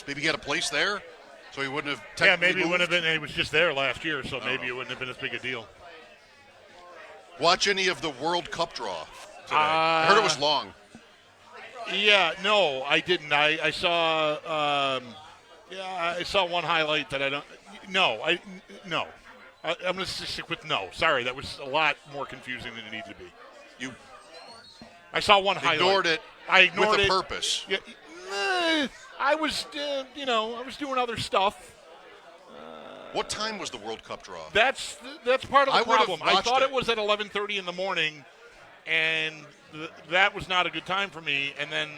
Maybe he had a place there, so he wouldn't have maybe it wouldn't have been. He was just there last year, so maybe it wouldn't have been as big a deal. Watch any of the World Cup draw today? I heard it was long. Yeah, no, I didn't. I saw I saw one highlight that I don't. No. I'm going to stick with no. Sorry, that was a lot more confusing than it needed to be. I saw one highlight. I ignored it with a it. purpose. Yeah, I was doing other stuff. What time was the World Cup draw? That's part of the problem. I thought it was at 11:30 in the morning, and that was not a good time for me. And then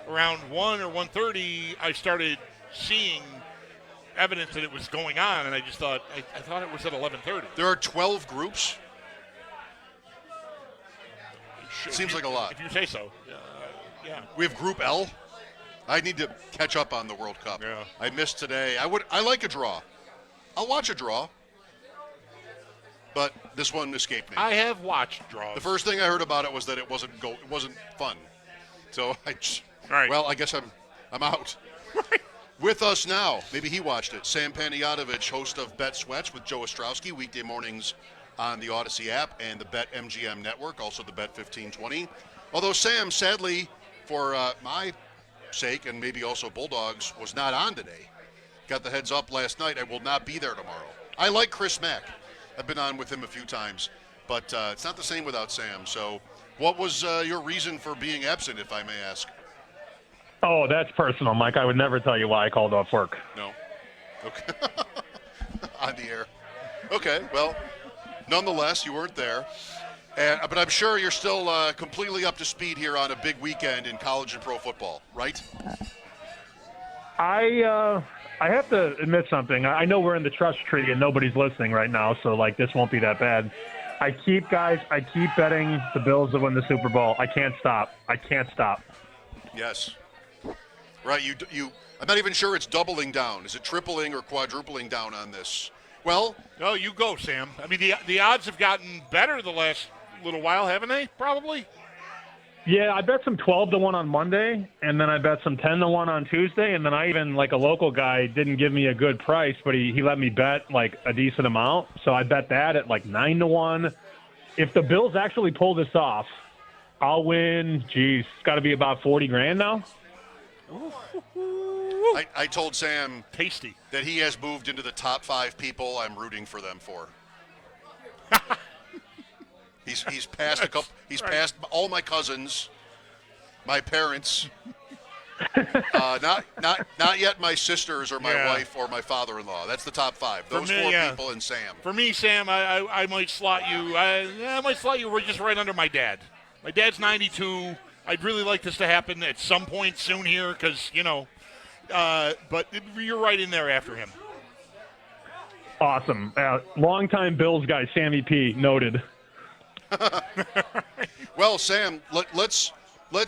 around 1 or 1:30, I started seeing evidence that it was going on, and I just thought I thought it was at 11:30. There are 12 groups. Seems like a lot. If you say so. Yeah. We have Group L. I need to catch up on the World Cup. Yeah. I missed today. I like a draw. I'll watch a draw. But this one escaped me. I have watched draws. The first thing I heard about it was that it wasn't fun. So I guess I'm out. With us now, maybe he watched it, Sam Panayotovich, host of Bet Sweats with Joe Ostrowski, weekday mornings on the Odyssey app and the Bet MGM network, also the Bet 1520. Although Sam, sadly, for my sake and maybe also Bulldogs, was not on today. Got the heads up last night. I will not be there tomorrow. I like Chris Mack. I've been on with him a few times, but it's not the same without Sam. So what was your reason for being absent, if I may ask? Oh, that's personal, Mike. I would never tell you why I called off work. No. Okay. On the air. Okay, well, nonetheless, you weren't there. But I'm sure you're still completely up to speed here on a big weekend in college and pro football, right? I have to admit something. I know we're in the trust tree and nobody's listening right now, so this won't be that bad. I keep betting the Bills to win the Super Bowl. I can't stop. Yes. Right, I'm not even sure it's doubling down. Is it tripling or quadrupling down on this? Well, no, you go, Sam. I mean, the odds have gotten better the last little while, haven't they? Probably. Yeah, I bet some 12-1 on Monday, and then I bet some 10-1 on Tuesday, and then I even, a local guy didn't give me a good price, but he let me bet, a decent amount. So I bet that at, 9-1. If the Bills actually pull this off, I'll win, it's got to be about $40,000 now. I told Sam tasty that he has moved into the top 5 people I'm rooting for them for. He's passed a couple. He's passed all my cousins, my parents. Not yet my sisters or my wife or my father-in-law. That's the top 5. Those 4 people and Sam. For me, Sam, I might slot you. I might slot you. We're just right under my dad. My dad's 92. I'd really like this to happen at some point soon here because, but you're right in there after him. Awesome. Longtime Bills guy, Sammy P, noted. Well, Sam, let's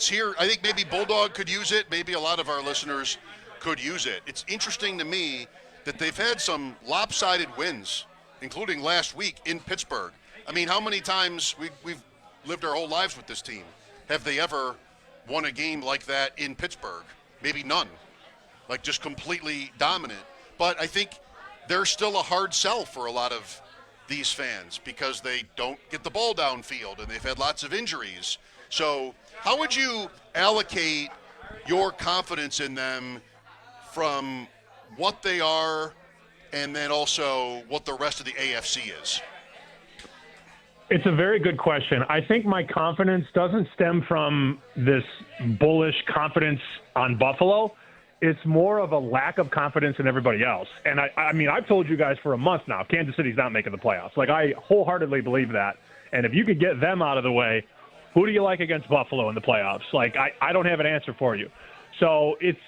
hear. I think maybe Bulldog could use it. Maybe a lot of our listeners could use it. It's interesting to me that they've had some lopsided wins, including last week in Pittsburgh. I mean, how many times we've lived our whole lives with this team? Have they ever won a game like that in Pittsburgh? Maybe none. Just completely dominant. But I think they're still a hard sell for a lot of these fans because they don't get the ball downfield and they've had lots of injuries. So how would you allocate your confidence in them from what they are and then also what the rest of the AFC is? It's a very good question. I think my confidence doesn't stem from this bullish confidence on Buffalo. It's more of a lack of confidence in everybody else. And I mean, I've told you guys for a month now, Kansas City's not making the playoffs. I wholeheartedly believe that. And if you could get them out of the way, who do you like against Buffalo in the playoffs? I don't have an answer for you. So it's,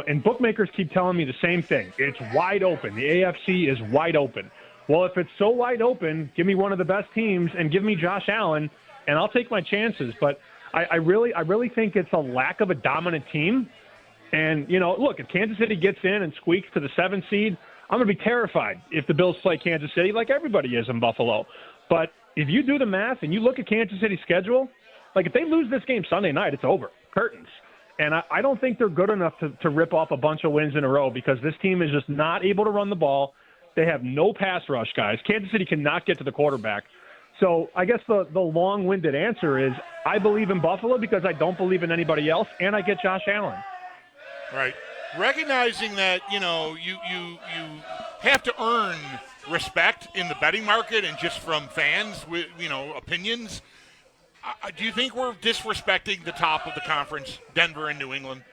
and bookmakers keep telling me the same thing. It's wide open. The AFC is wide open. Well, if it's so wide open, give me one of the best teams and give me Josh Allen, and I'll take my chances. But I really think it's a lack of a dominant team. And, look, if Kansas City gets in and squeaks to the 7th seed, I'm going to be terrified if the Bills play Kansas City like everybody is in Buffalo. But if you do the math and you look at Kansas City's schedule, if they lose this game Sunday night, it's over. Curtains. And I don't think they're good enough to rip off a bunch of wins in a row because this team is just not able to run the ball. They have no pass rush, guys. Kansas City cannot get to the quarterback. So I guess the long-winded answer is I believe in Buffalo because I don't believe in anybody else, and I get Josh Allen. Right. Recognizing that, you have to earn respect in the betting market and just from fans with, opinions. Do you think we're disrespecting the top of the conference, Denver and New England?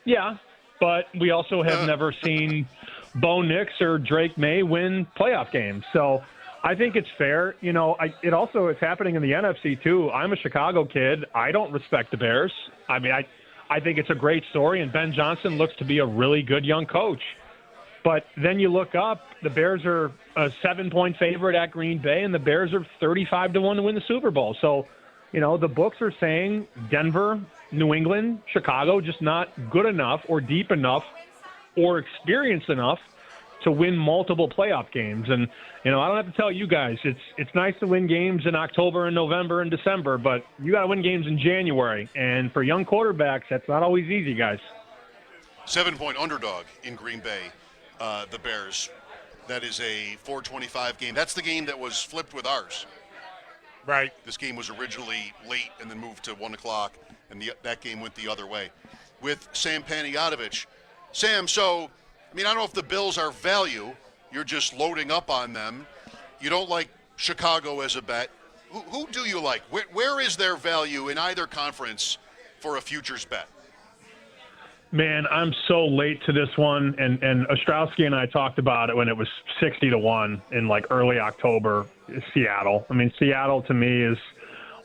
Yeah, but we also have never seen Bo Nix or Drake May win playoff games. So I think it's fair. It also is happening in the NFC too. I'm a Chicago kid. I don't respect the Bears. I mean, I think it's a great story, and Ben Johnson looks to be a really good young coach. But then you look up, the Bears are a 7-point favorite at Green Bay, and the Bears are 35-1 to win the Super Bowl. So, the books are saying Denver, New England, Chicago, just not good enough or deep enough or experienced enough to win multiple playoff games. And, I don't have to tell you guys, it's nice to win games in October and November and December, but you got to win games in January. And for young quarterbacks, that's not always easy, guys. 7-point underdog in Green Bay. The Bears. That is a 4:25 game. That's the game that was flipped with ours. Right. This game was originally late and then moved to 1 o'clock, and that game went the other way. With Sam Panayotovich. Sam, so, I don't know if the Bills are value. You're just loading up on them. You don't like Chicago as a bet. Who do you like? Where is their value in either conference for a futures bet? Man, I'm so late to this one, and Ostrowski and I talked about it when it was 60-1 in early October. Seattle. Seattle to me is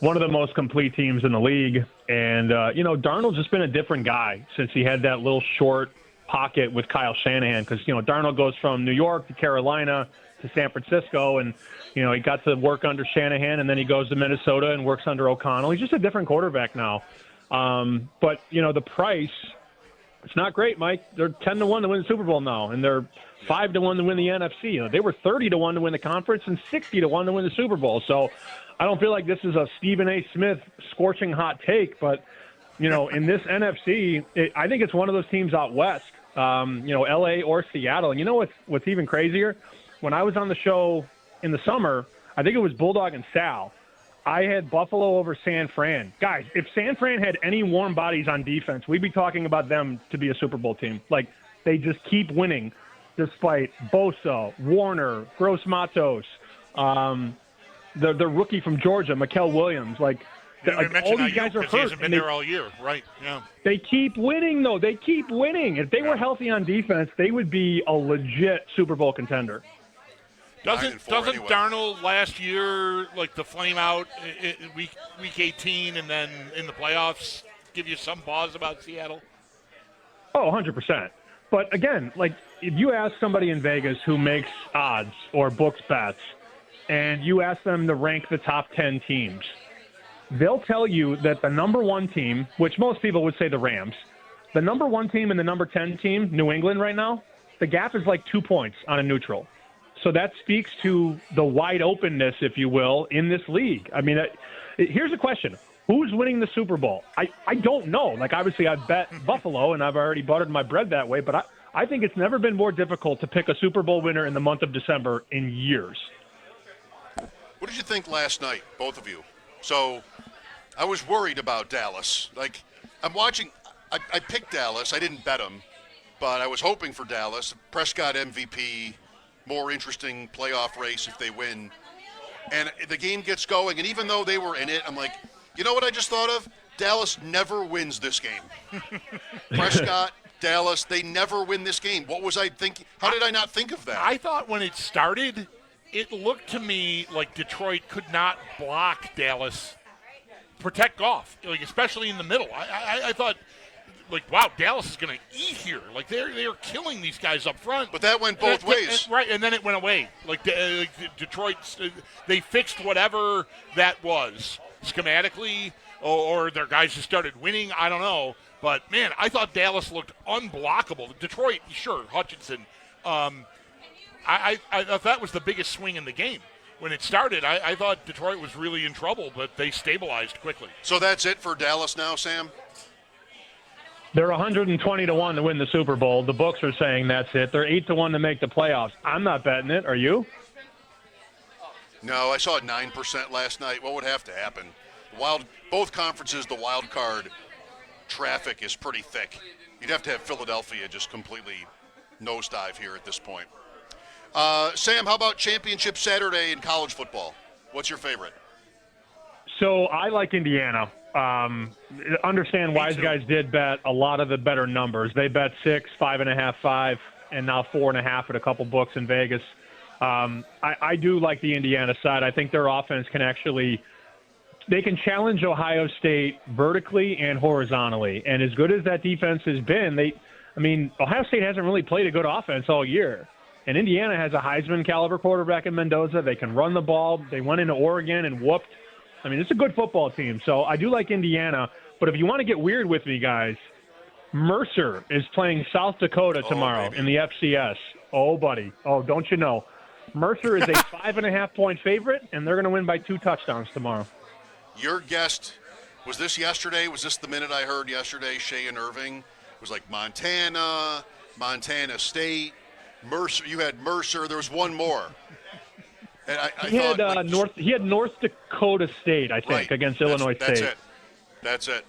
one of the most complete teams in the league, and Darnold's just been a different guy since he had that little short pocket with Kyle Shanahan. Because Darnold goes from New York to Carolina to San Francisco, and he got to work under Shanahan, and then he goes to Minnesota and works under O'Connell. He's just a different quarterback now. But the price. It's not great, Mike. They're 10-1 to win the Super Bowl now, and they're 5-1 to win the NFC. They were 30-1 to win the conference and 60-1 to win the Super Bowl. So I don't feel like this is a Stephen A. Smith scorching hot take, but in this NFC, I think it's one of those teams out west, L.A. or Seattle. And you know what's even crazier? When I was on the show in the summer, I think it was Bulldog and Sal. I had Buffalo over San Fran. Guys, if San Fran had any warm bodies on defense, we'd be talking about them to be a Super Bowl team. They just keep winning despite Bosa, Warner, Gross Matos, the rookie from Georgia, Mikael Williams. All these guys are hurt. He hasn't been there all year, right? Yeah. They keep winning, though. They keep winning. If they were healthy on defense, they would be a legit Super Bowl contender. Doesn't anyway. Darnold last year, the flame out week 18 and then in the playoffs, give you some pause about Seattle? Oh, 100%. But again, if you ask somebody in Vegas who makes odds or books bets, and you ask them to rank the top 10 teams, they'll tell you that the number one team, which most people would say the Rams, the number one team and the number 10 team, New England right now, the gap is 2 points on a neutral. So that speaks to the wide openness, if you will, in this league. Here's a question. Who's winning the Super Bowl? I don't know. Obviously, I bet Buffalo, and I've already buttered my bread that way, but I think it's never been more difficult to pick a Super Bowl winner in the month of December in years. What did you think last night, both of you? So I was worried about Dallas. I'm watching – I picked Dallas. I didn't bet them, but I was hoping for Dallas. Prescott MVP – more interesting playoff race if they win. And the game gets going, and even though they were in it, I'm like, you know what I just thought of? Dallas never wins this game. Prescott, Dallas, they never win this game. What was I thinking? How did I not think of that? I thought when it started, it looked to me like Detroit could not block Dallas, protect Goff, especially in the middle. I thought – wow, Dallas is going to eat here. They're killing these guys up front. But that went both ways. Right, and then it went away. Detroit, they fixed whatever that was schematically, or their guys just started winning. I don't know. But, man, I thought Dallas looked unblockable. Detroit, sure, Hutchinson. I thought that was the biggest swing in the game. When it started, I thought Detroit was really in trouble, but they stabilized quickly. So that's it for Dallas now, Sam? They're 120 to 1 to win the Super Bowl. The books are saying that's it. They're 8 to 1 to make the playoffs. I'm not betting it. Are you? No, I saw it 9% last night. What would have to happen? Both conferences, the wild card traffic is pretty thick. You'd have to have Philadelphia just completely nosedive here at this point. Sam, how about Championship Saturday in college football? What's your favorite? So I like Indiana. Understand Wise Guys did bet a lot of the better numbers. They bet 6, 5.5, 5, and now 4.5 at a couple books in Vegas. I do like the Indiana side. I think their offense can they can challenge Ohio State vertically and horizontally. And as good as that defense has been, Ohio State hasn't really played a good offense all year. And Indiana has a Heisman caliber quarterback in Mendoza. They can run the ball. They went into Oregon and whooped. It's a good football team. So I do like Indiana. But if you want to get weird with me, guys, Mercer is playing South Dakota tomorrow in the FCS. Oh, buddy. Oh, don't you know? Mercer is a 5.5-point favorite, and they're going to win by 2 touchdowns tomorrow. Your guest, was this yesterday? Was this the minute I heard yesterday, Shea and Irving? It was like Montana, Montana State, Mercer. You had Mercer. There was one more. And he had North Dakota State, I think, against Illinois State. That's it.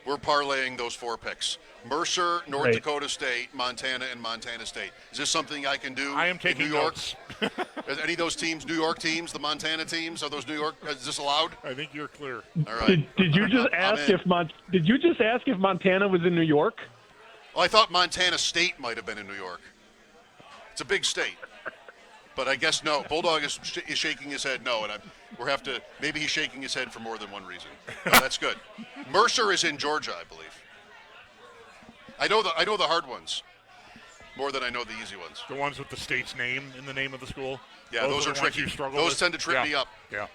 We're parlaying those 4 picks. Mercer, North Dakota State, Montana, and Montana State. Is this something I can do? I am taking New York. notes. Are any of those teams, New York teams, the Montana teams, are those New York? Is this allowed? I think you're clear. All right. Did you just ask if Montana was in New York? Well, I thought Montana State might have been in New York. It's a big state. But I guess no. Bulldog is shaking his head no, and maybe he's shaking his head for more than one reason. No, that's good. Mercer is in Georgia, I believe. I know the hard ones more than I know the easy ones. The ones with the state's name in the name of the school. Yeah, those are tricky. Those tend to trip me up. Yeah.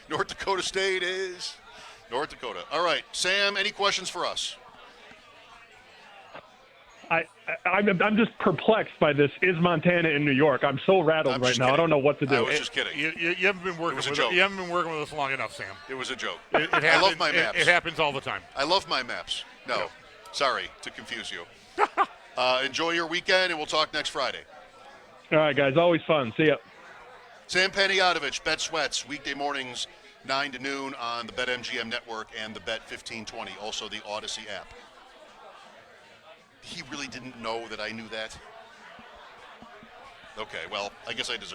North Dakota State is North Dakota. All right, Sam. Any questions for us? I'm just perplexed by this. Is Montana in New York? I'm so rattled right now. Kidding. I don't know what to do. I was just kidding. You haven't been working with us. You haven't been working with us long enough, Sam. It was a joke. I love my maps. It happens all the time. I love my maps. No, sorry to confuse you. Enjoy your weekend, and we'll talk next Friday. All right, guys. Always fun. See ya. Sam Panayotovich, Bet Sweats, weekday mornings, 9 to noon on the BetMGM network and the Bet 1520, also the Odyssey app. He really didn't know that I knew that? Okay, well, I guess I deserve